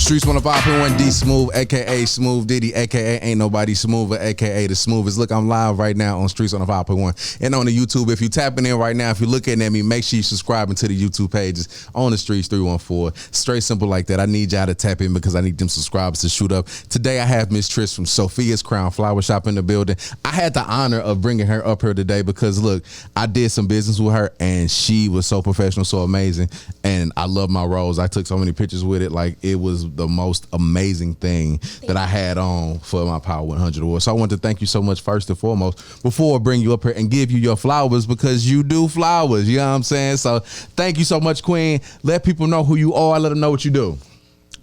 Streets 105.1 Dsmoovee, aka Smooth Diddy, aka Ain't Nobody Smoother, aka the smoothest. Look, I'm live right now on Streets 105.1 and on the YouTube. If you're tapping in right now, if you're looking at me, make sure you subscribing to the YouTube pages on the Streets 314. Straight simple like that. I need y'all to tap in because I need them subscribers to shoot up. Today I have Miss Trish from Sophia's Crown Flower Shop in the building. I had the honor of bringing her up here today because look, I did some business with her and she was so professional, so amazing, and I love my rose. I took so many pictures with it. Like, it was the most amazing thing that I had on for my Power 100 Award. So I want to thank you so much first and foremost before I bring you up here and give you your flowers, because you do flowers, you know what I'm saying? So thank you so much, Queen. Let people know who you are. Let them know what you do.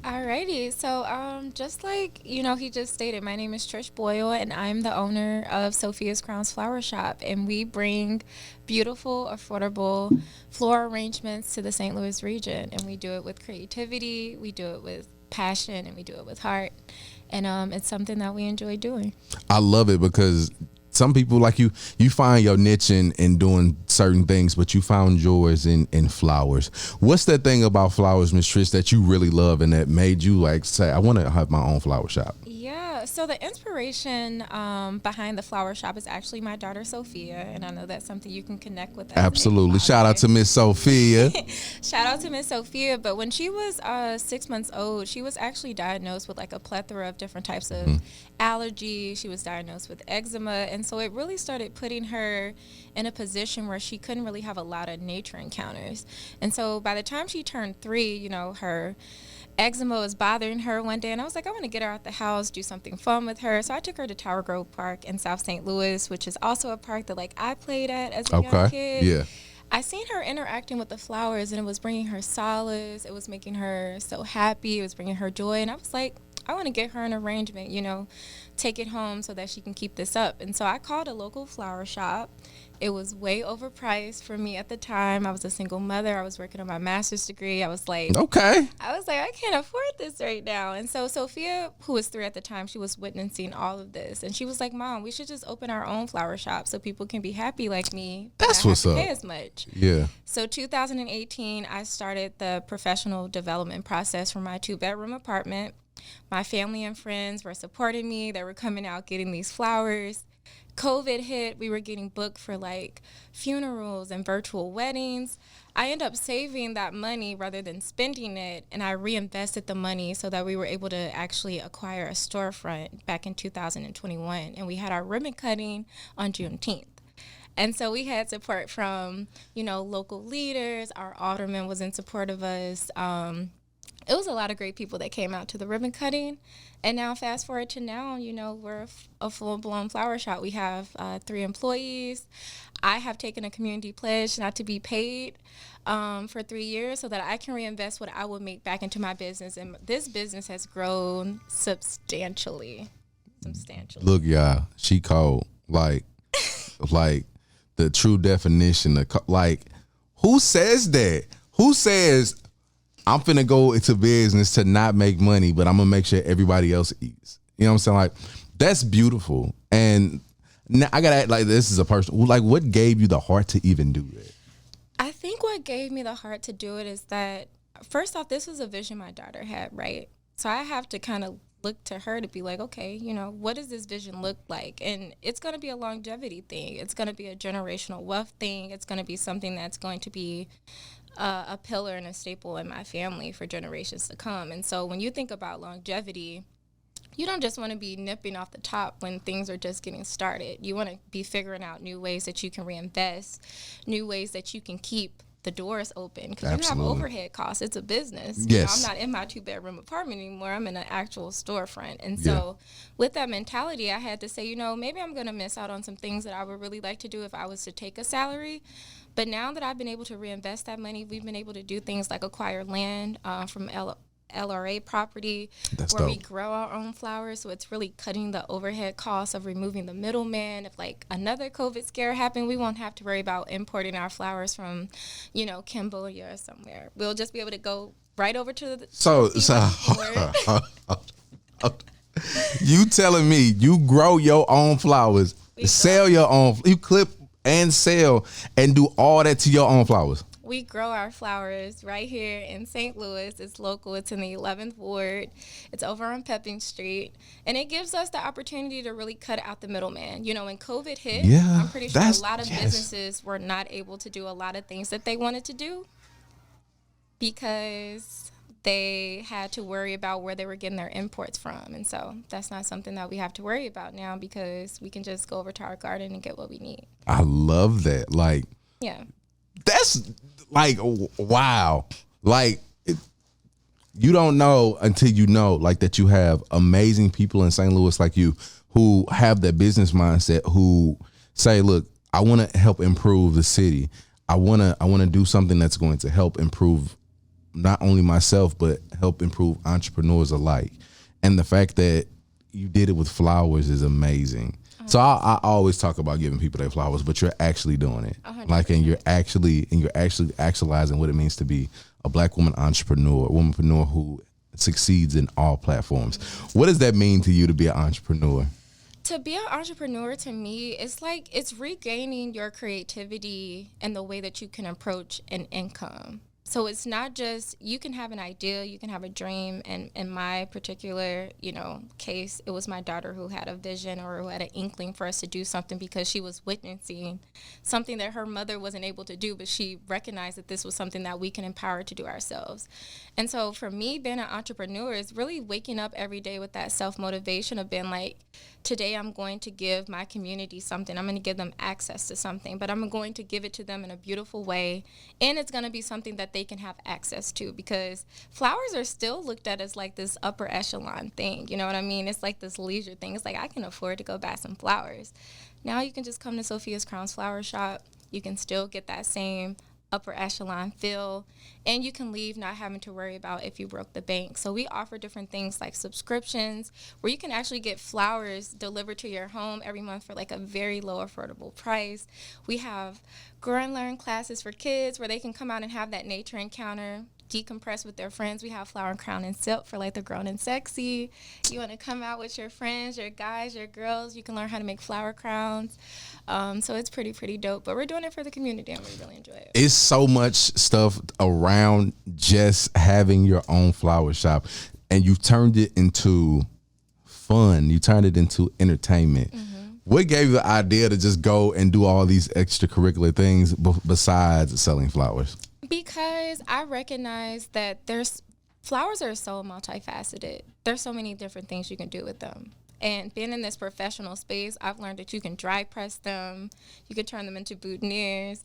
Alrighty, so just like, he just stated, my name is Trish Boyle and I'm the owner of Sophia's Crown Flower Shop, and we bring beautiful, affordable floral arrangements to the St. Louis region, and we do it with creativity, we do it with passion, and we do it with heart, and it's something that we enjoy doing. I love it because some people like you find your niche in doing certain things, but you found yours in flowers. What's that thing about flowers, Miss Trish, that you really love and that made you like say, I want to have my own flower shop? Yeah, so the inspiration behind the flower shop is actually my daughter Sophia, and I know that's something you can connect with. Absolutely. Shout out to Miss Sophia. Shout out to Miss Sophia. But when she was 6 months old, she was actually diagnosed with like a plethora of different types of allergies. She was diagnosed with eczema, and so it really started putting her in a position where she couldn't really have a lot of nature encounters. And so by the time she turned 3, her eczema was bothering her one day, and I was like, I want to get her out the house, do something fun with her. So I took her to Tower Grove Park in South St. Louis, which is also a park that like I played at as a young kid. Yeah. I seen her interacting with the flowers, and it was bringing her solace. It was making her so happy. It was bringing her joy. And I was like, I want to get her an arrangement, take it home so that she can keep this up. And so I called a local flower shop. It was way overpriced for me at the time. I was a single mother. I was working on my master's degree. I was like, I can't afford this right now. And so Sophia, who was 3 at the time, she was witnessing all of this. And she was like, Mom, we should just open our own flower shop so people can be happy like me. That's what's up. Pay as much. Yeah. So 2018, I started the professional development process for my 2-bedroom apartment. My family and friends were supporting me. They were coming out getting these flowers. COVID hit. We were getting booked for like funerals and virtual weddings. I ended up saving that money rather than spending it, and I reinvested the money so that we were able to actually acquire a storefront back in 2021. And we had our ribbon cutting on Juneteenth. And so we had support from, local leaders. Our alderman was in support of us. It was a lot of great people that came out to the ribbon cutting. And now fast forward to now, we're a full-blown flower shop. We have 3 employees. I have taken a community pledge not to be paid for 3 years so that I can reinvest what I will make back into my business. And this business has grown substantially. Look, y'all, she cold. Like the true definition of, who says that? Who says, I'm finna go into business to not make money, but I'm gonna make sure everybody else eats? You know what I'm saying? Like, that's beautiful. And now I gotta act like this is a person. Like, what gave you the heart to even do that? I think what gave me the heart to do it is that, first off, this was a vision my daughter had, right? So I have to kind of look to her to be like, okay, what does this vision look like? And it's going to be a longevity thing. It's going to be a generational wealth thing. It's going to be something that's going to be a pillar and a staple in my family for generations to come. And so when you think about longevity, you don't just want to be nipping off the top when things are just getting started. You want to be figuring out new ways that you can reinvest, new ways that you can keep the doors open, because you have overhead costs. It's a business. Yes. I'm not in my 2-bedroom apartment anymore. I'm in an actual storefront. And so with that mentality, I had to say, maybe I'm going to miss out on some things that I would really like to do if I was to take a salary. But now that I've been able to reinvest that money, we've been able to do things like acquire land from LRA property. That's where dope. We grow our own flowers, so it's really cutting the overhead costs of removing the middleman. If like another COVID scare happened, we won't have to worry about importing our flowers from, Cambodia or somewhere. We'll just be able to go right over to the You telling me you grow your own flowers, sell your own, you clip and sell and do all that to your own flowers? We grow our flowers right here in St. Louis. It's local. It's in the 11th Ward. It's over on Pepping Street. And it gives us the opportunity to really cut out the middleman. You know, when COVID hit, Yeah, I'm pretty sure a lot of businesses were not able to do a lot of things that they wanted to do because they had to worry about where they were getting their imports from. And so that's not something that we have to worry about now because we can just go over to our garden and get what we need. I love that. Like, yeah, that's like, wow. Like, you don't know until you know, like, that you have amazing people in St. Louis like you who have that business mindset, who say, look, I want to help improve the city. I want to do something that's going to help improve not only myself, but help improve entrepreneurs alike. And the fact that you did it with flowers is amazing. So I always talk about giving people their flowers, but you're actually doing it. 100%. Like, and you're actually actualizing what it means to be a Black woman entrepreneur, a womanpreneur who succeeds in all platforms. What does that mean to you to be an entrepreneur? To be an entrepreneur, to me, it's like it's regaining your creativity and the way that you can approach an income. So it's not just, you can have an idea, you can have a dream, and in my particular, case, it was my daughter who had a vision or who had an inkling for us to do something because she was witnessing something that her mother wasn't able to do, but she recognized that this was something that we can empower to do ourselves. And so for me, being an entrepreneur is really waking up every day with that self-motivation of being like, today I'm going to give my community something. I'm going to give them access to something, but I'm going to give it to them in a beautiful way, and it's going to be something that they can have access to, because flowers are still looked at as like this upper echelon thing. You know what I mean? It's like this leisure thing. It's like, I can afford to go buy some flowers. Now you can just come to Sophia's Crowns Flower Shop. You can still get that same upper echelon feel, and you can leave not having to worry about if you broke the bank. So we offer different things like subscriptions where you can actually get flowers delivered to your home every month for like a very low affordable price. We have grow and learn classes for kids where they can come out and have that nature encounter, decompress with their friends. We have flower and crown and silk for like the grown and sexy. You want to come out with your friends, your guys, your girls, you can learn how to make flower crowns. So it's pretty dope, but we're doing it for the community and we really enjoy it. It's so much stuff around just having your own flower shop, and you turned it into fun. You turned it into entertainment. Mm-hmm. What gave you the idea to just go and do all these extracurricular things besides selling flowers? Because I recognize that flowers are so multifaceted. There's so many different things you can do with them. And being in this professional space, I've learned that you can dry press them. You can turn them into boutonnieres.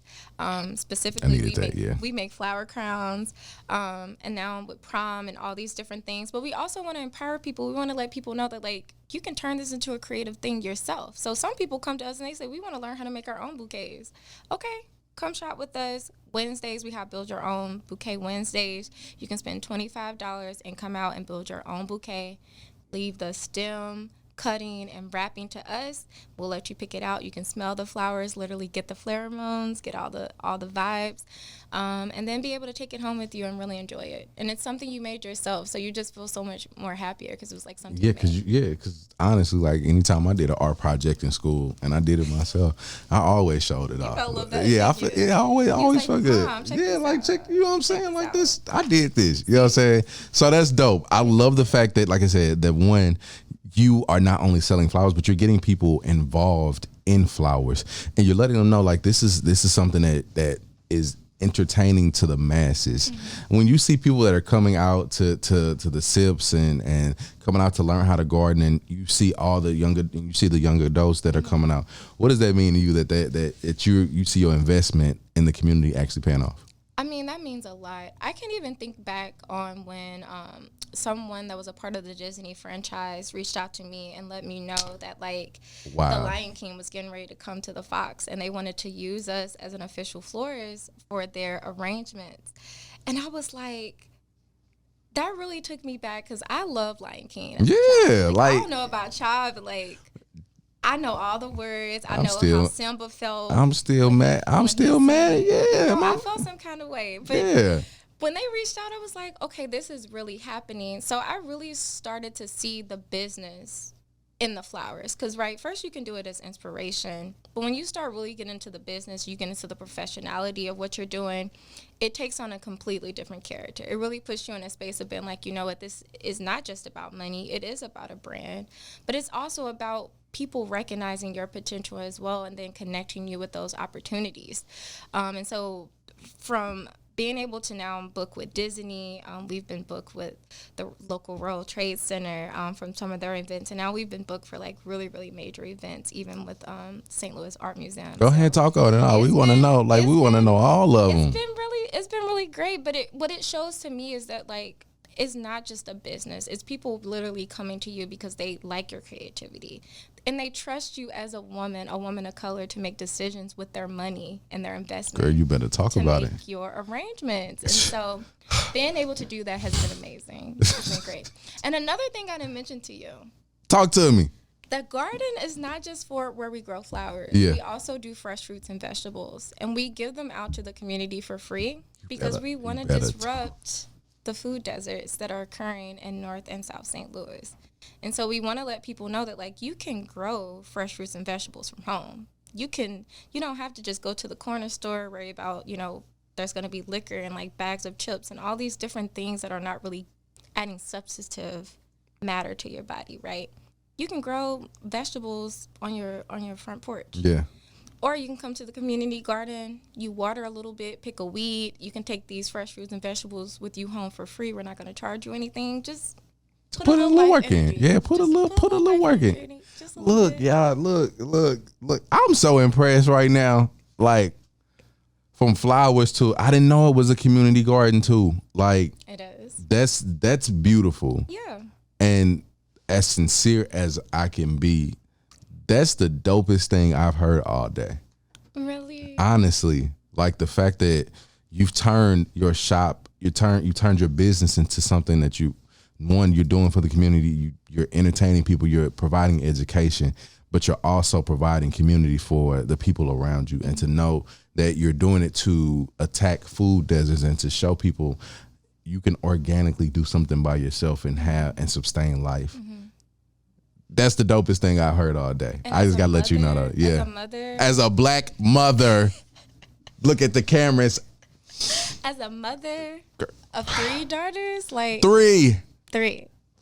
Specifically, we make flower crowns. And now with prom and all these different things. But we also want to empower people. We want to let people know that, like, you can turn this into a creative thing yourself. So some people come to us and they say, we want to learn how to make our own bouquets. Okay, come shop with us. Wednesdays, we have Build Your Own Bouquet Wednesdays. You can spend $25 and come out and build your own bouquet. Leave the stem, cutting, and wrapping to us. We'll let you pick it out. You can smell the flowers, literally get the pheromones, get all the vibes, and then be able to take it home with you and really enjoy it. And it's something you made yourself, so you just feel so much more happier because it was like something. Because honestly, like anytime I did an art project in school and I did it myself, I always showed it off. I always felt good. Check, you know what I'm saying? Like this, I did this. You know what I'm saying? So that's dope. I love the fact that, like I said, that one, you are not only selling flowers, but you're getting people involved in flowers, and you're letting them know, like, this is something that is entertaining to the masses. Mm-hmm. When you see people that are coming out to the SIPs and coming out to learn how to garden, and you see the younger adults that are coming out, what does that mean to you that you see your investment in the community actually paying off? I mean, that means a lot. I can even think back on when someone that was a part of the Disney franchise reached out to me and let me know that, like, wow, the Lion King was getting ready to come to the Fox, and they wanted to use us as an official florist for their arrangements. And I was like, that really took me back because I love Lion King. Yeah, I don't know about y'all, but, like, I know all the words. I know how Simba felt. I'm still mad. Yeah, I felt some kind of way. But yeah, when they reached out, I was like, okay, this is really happening. So I really started to see the business in the flowers. Because, right, first you can do it as inspiration. But when you start really getting into the business, you get into the professionality of what you're doing, it takes on a completely different character. It really puts you in a space of being like, you know what, this is not just about money. It is about a brand. But it's also about people recognizing your potential as well and then connecting you with those opportunities. And so from being able to now book with Disney, we've been booked with the local World Trade Center from some of their events, and now we've been booked for like really, really major events, even with St. Louis Art Museum. Go ahead, talk on it. We want to know, like, we want to know all of them. It's been really great, but what it shows to me is that, like, it's not just a business. It's people literally coming to you because they like your creativity. And they trust you as a woman of color, to make decisions with their money and their investment. Girl, you better talk about it. To make your arrangements. And so being able to do that has been amazing. It's been great. And another thing I didn't mention to you. Talk to me. The garden is not just for where we grow flowers. Yeah. We also do fresh fruits and vegetables. And we give them out to the community for free because we want to disrupt the food deserts that are occurring in North and South St. Louis. And so we want to let people know that, like, you can grow fresh fruits and vegetables from home. You don't have to just go to the corner store, worry about, there's going to be liquor and like bags of chips and all these different things that are not really adding substantive matter to your body, right? You can grow vegetables on your front porch. Yeah. Or you can come to the community garden, you water a little bit, pick a weed. You can take these fresh fruits and vegetables with you home for free. We're not going to charge you anything. Just put a little work in. Yeah, put a little work in. Look, y'all, look. I'm so impressed right now. Like, from flowers to, I didn't know it was a community garden too. Like, it is. That's beautiful. Yeah. And as sincere as I can be, that's the dopest thing I've heard all day. Really? Honestly, like the fact that you've turned your shop, you turned your business into something that you're doing for the community. You're entertaining people, you're providing education, but you're also providing community for the people around you. And to know that you're doing it to attack food deserts and to show people you can organically do something by yourself and sustain life. Mm-hmm. That's the dopest thing I heard all day. And I just gotta let you know that. Yeah. As a black mother, look at the cameras. As a mother of 3 daughters, like 3.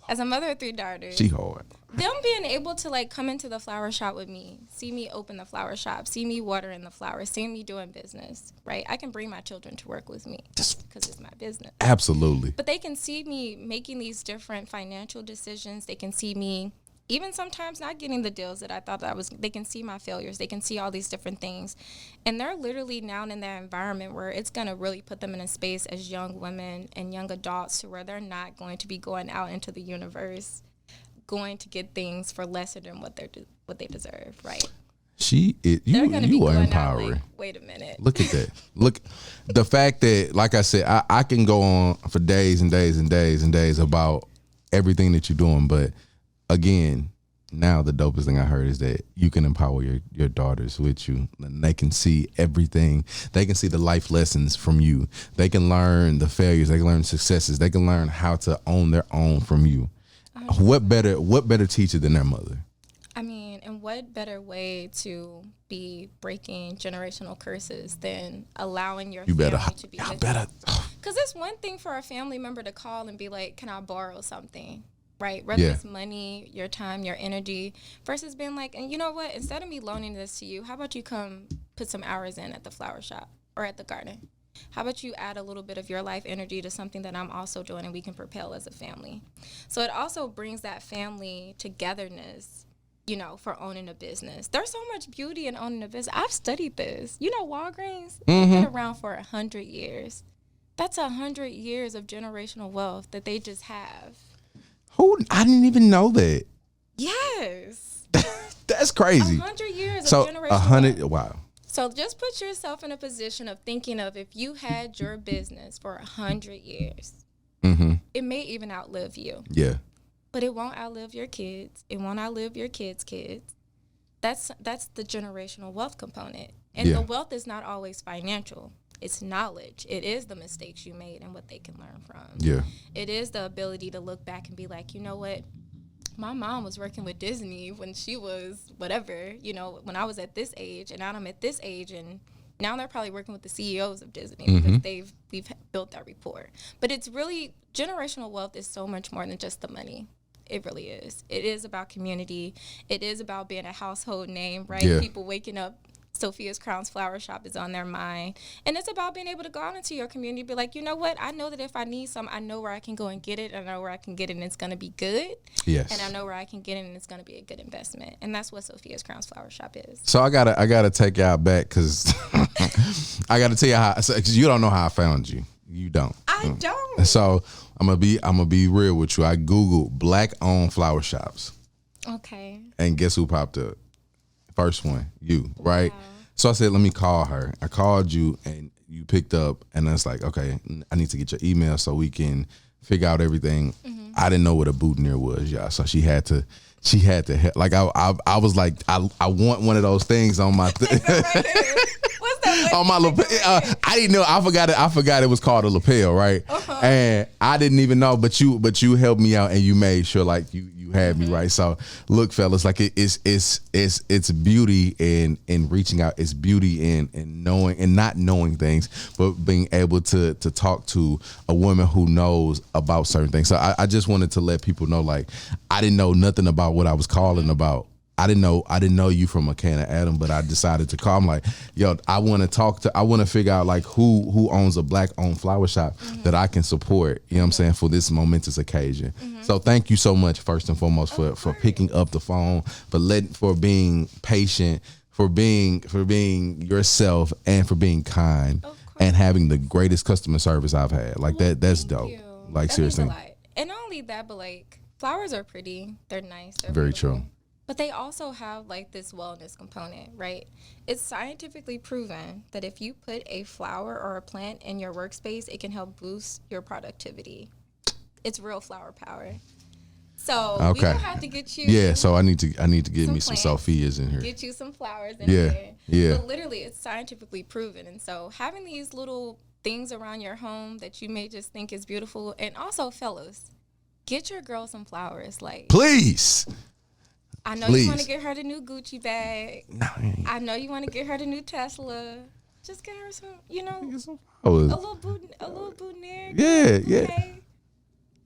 As a mother of 3 daughters. She hard. Them being able to like come into the flower shop with me, see me open the flower shop, see me watering the flowers, see me doing business, right? I can bring my children to work with me because it's my business. Absolutely. But they can see me making these different financial decisions. They can see me even sometimes not getting the deals that I thought that I was. They can see my failures. They can see all these different things. And they're literally now in that environment where it's going to really put them in a space as young women and young adults to where they're not going to be going out into the universe going to get things for lesser than what they deserve, right? You are empowering. Like, wait a minute. Look at that. Look, the fact that, like I said, I can go on for days and days and days and days about everything that you're doing, but again, now the dopest thing I heard is that you can empower your daughters with you, and they can see everything. They can see the life lessons from you. They can learn the failures. They can learn successes. They can learn how to own their own from you. What better teacher than their mother? I mean, and what better way to be breaking generational curses than allowing your family to be with you? Because it's one thing for a family member to call and be like, can I borrow something? Right? Whether it's money, your time, your energy, versus being like, and you know what? Instead of me loaning this to you, how about you come put some hours in at the flower shop or at the garden? How about you add a little bit of your life energy to something that I'm also doing and we can propel as a family? So it also brings that family togetherness, for owning a business. There's so much beauty in owning a business. I've studied this. Walgreens, they've been around for 100 years. That's 100 years of generational wealth that they just have. I didn't even know that. Yes. That's crazy. 100 years of generational 100, wealth. wow. So just put yourself in a position of thinking of if you had your business for 100 years, it may even outlive you. Yeah. But it won't outlive your kids. It won't outlive your kids' kids. That's the generational wealth component. And the wealth is not always financial. It's knowledge. It is the mistakes you made and what they can learn from. Yeah. It is the ability to look back and be like, you know what? my mom was working with Disney when she was whatever, when I was at this age, and now I'm at this age, and now they're probably working with the CEOs of Disney because we've built that rapport. But it's really, generational wealth is so much more than just the money. It really is. It is about community. It is about being a household name, right? Yeah. People waking up, Sophia's Crowns Flower Shop is on their mind. And it's about being able to go out into your community and be like, you know what? I know that if I need some, I know where I can go and get it. I know where I can get it and it's going to be good. Yes. And I know where I can get it and it's going to be a good investment. And that's what Sophia's Crowns Flower Shop is. So I gotta take y'all back because I gotta tell you how, because you don't know how I found you. You don't. I don't. So I'm gonna be real with you. I Googled black-owned flower shops. Okay. And guess who popped up? First one, you, right? Wow. So I said, let me call her. I called you and you picked up, and I was like, okay, I need to get your email so we can figure out everything. I didn't know what a boutonniere was, y'all. So she had to help. Like I was like, I want one of those things on my What's that? on my lapel. I didn't know. I forgot it was called a lapel, right? And I didn't even know. But you helped me out and you made sure like you had me right. So look, fellas, like it's beauty in reaching out. It's beauty in knowing and not knowing things, but being able to talk to a woman who knows about certain things. So I just wanted to let people know, like, I didn't know nothing about what I was calling about. I didn't know you from a can of Adam, but I decided to call. I'm like, yo, I want to figure out like who owns a black owned flower shop that I can support, you know what I'm saying, for this momentous occasion. So thank you so much, first and foremost, for picking up the phone, for being patient, for being yourself, and for being kind and having the greatest customer service I've had. Like that's dope. You. Like that seriously. means a lot. And not only that, but like flowers are pretty, they're nice, they're Very beautiful. true. But they also have like this wellness component, right? It's scientifically proven that if you put a flower or a plant in your workspace, it can help boost your productivity. It's real flower power. So we don't have to get you. Yeah, so I need to get me some plants, Sophias in here. Get you some flowers in here. Yeah. But literally, it's scientifically proven. And so having these little things around your home that you may just think is beautiful, and also, fellas, get your girl some flowers. Like, please. I know you want to get her the new Gucci bag. No, I know you want to get her the new Tesla. Just get her some, a little boutonniere. Yeah. Okay.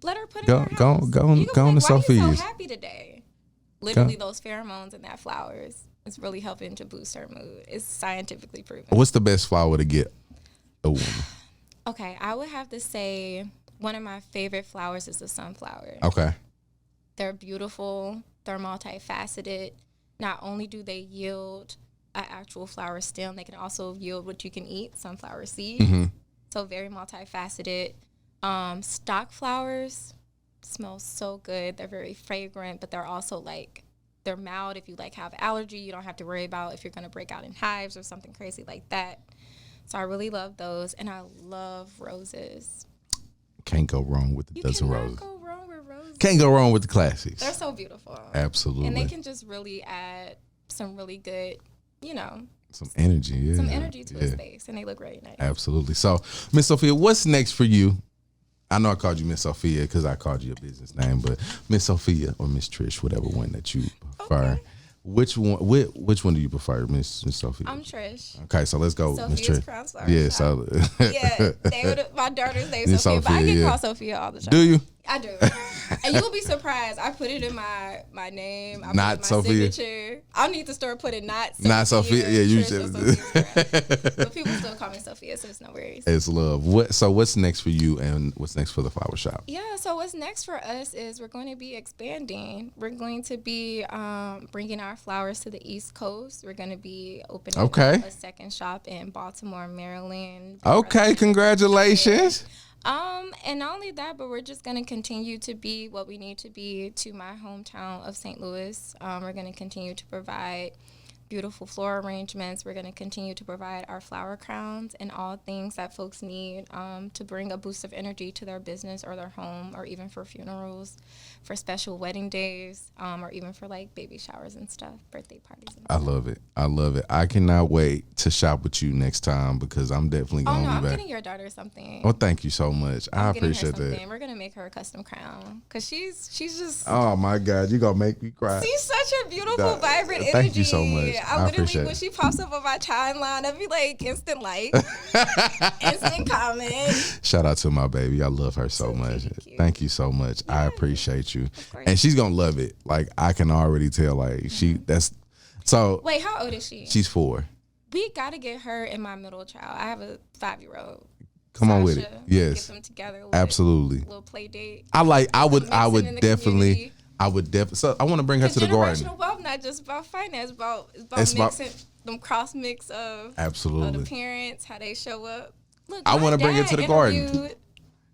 Let her put it in her house. Go on to Why are you Sophia's. so happy today? Literally, those pheromones and that flowers is really helping to boost her mood. It's scientifically proven. What's the best flower to get a woman? Okay, I would have to say one of my favorite flowers is the sunflower. Okay. They're beautiful. They're multifaceted. Not only do they yield an actual flower stem, they can also yield what you can eat, sunflower seeds. So very multifaceted. Stock flowers smell so good. They're very fragrant, but they're also like, they're mild. If you like have allergy, you don't have to worry about if you're going to break out in hives or something crazy like that. So I really love those. And I love roses. Can't go wrong with the dozen roses. Go wrong with roses. Can't go wrong with the classics. They're so beautiful. Absolutely. And they can just really add some really good, some energy. Yeah. Some energy to a space. And they look really nice. Absolutely. So, Miss Sophia, what's next for you? I know I called you Miss Sophia because I called you a business name, but Miss Sophia or Miss Trish, whatever one that you prefer. Okay. Which one do you prefer, Miss Sophia? I'm Trish. Okay, so let's go, Miss Trish. Crowns Flower Yeah, Shop. So my daughter's name is Sophia, but I get called Sophia all the time. Do you? I do. And you will be surprised. I put it in my name. I not put Sophia. Signature. I'll need to start putting not Sophia. Not Sophia. Yeah, you should. But people still call me Sophia, so it's no worries. It's love. So what's next for you, and what's next for the flower shop? Yeah. So what's next for us is we're going to be expanding. We're going to be bringing our flowers to the East Coast. We're going to be opening up a second shop in Baltimore, Maryland. Okay, congratulations. And not only that, but we're just going to continue to be what we need to be to my hometown of St. Louis. We're going to continue to provide beautiful floral arrangements. We're going to continue to provide our flower crowns and all things that folks need to bring a boost of energy to their business or their home, or even for funerals, for special wedding days, or even for like baby showers and stuff, birthday parties and I stuff. love it. I love it. I cannot wait to shop with you next time because I'm definitely going to be I'm back. getting your daughter something. Oh, thank you so much. I I'm getting her appreciate that. something. We're going to make her a custom crown because she's just... Oh, my God. You're going to make me cry. She's such a beautiful, vibrant energy. Thank you so much. I literally, appreciate when it. she pops up on my timeline, I'll be like, instant like, instant comment. Shout out to my baby. I love her so much. Thank you so much. I appreciate you. And she's going to love it. Like, I can already tell, like, so. Wait, how old is she? She's 4. We got to get her and my middle child. I have a 5-year-old. Come on with it. Yes. Get them together. Absolutely. Little play date. I would definitely. So I want to bring her to the garden. Generational wealth, not just about finance, it's about mixing them cross mix of absolutely the parents, how they show up. Look, I want to bring her to the garden.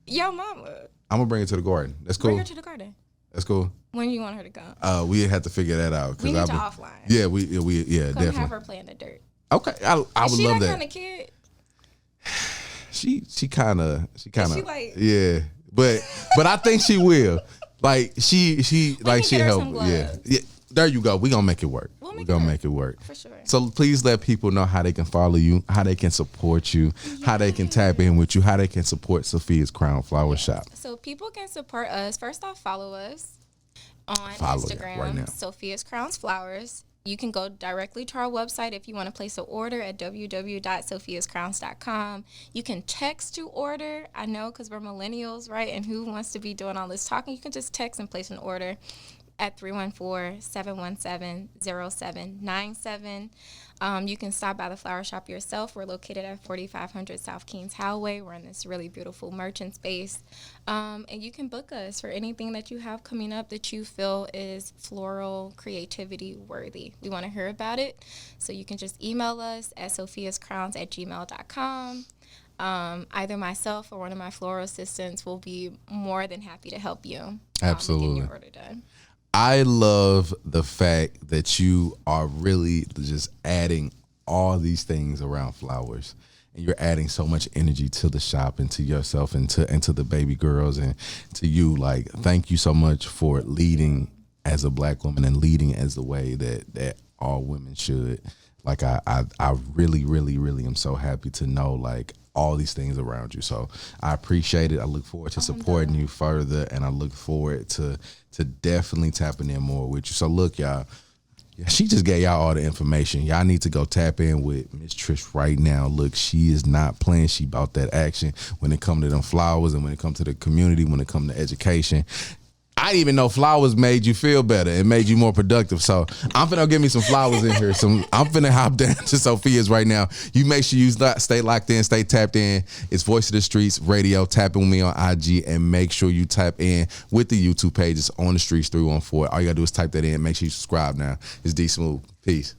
Yo, mama. I'm gonna bring her to the garden. That's cool. Bring her to the garden. That's cool. When you want her to go? We had to figure that out. We need to offline. Yeah, we Come definitely. have her play in the dirt. Okay, I would love that. Is she that kind of kid? She kind of like, yeah, but I think she will. Like she like she help. Yeah. There you go. We gonna make it work. We're gonna make it work for sure. So please let people know how they can follow you, how they can support you, how they can tap in with you, how they can support Sophia's Crown Flower Shop. So people can support us. First off, follow us on Instagram, right now. Sophia's Crowns Flowers. You can go directly to our website if you want to place an order at www.sophiascrowns.com. You can text to order. I know, because we're millennials, right? And who wants to be doing all this talking? You can just text and place an order at 314-717-0797. You can stop by the flower shop yourself. We're located at 4500 South Kingshighway. We're in this really beautiful merchant space. And you can book us for anything that you have coming up that you feel is floral creativity worthy. We want to hear about it. So you can just email us at sophiascrowns@gmail.com. Either myself or one of my floral assistants will be more than happy to help you. Absolutely. Get your order done. I love the fact that you are really just adding all these things around flowers, and you're adding so much energy to the shop and to yourself and to the baby girls and to you. Like, thank you so much for leading as a Black woman and leading as the way that all women should. Like, I really, really, really am so happy to know, like, all these things around you. So I appreciate it. I look forward to supporting you further, and I look forward to definitely tapping in more with you. So look, y'all, she just gave y'all all the information. Y'all need to go tap in with Miss Trish right now. Look, she is not playing. She about that action when it comes to them flowers and when it comes to the community, when it comes to education. I didn't even know flowers made you feel better and made you more productive. So I'm finna give me some flowers in here. I'm finna hop down to Sophia's right now. You make sure you stay locked in, stay tapped in. It's Voice of the Streets Radio. Tap in with me on IG and make sure you tap in with the YouTube pages on the Streets 314. All you gotta do is type that in. Make sure you subscribe now. It's Dsmoovee. Peace.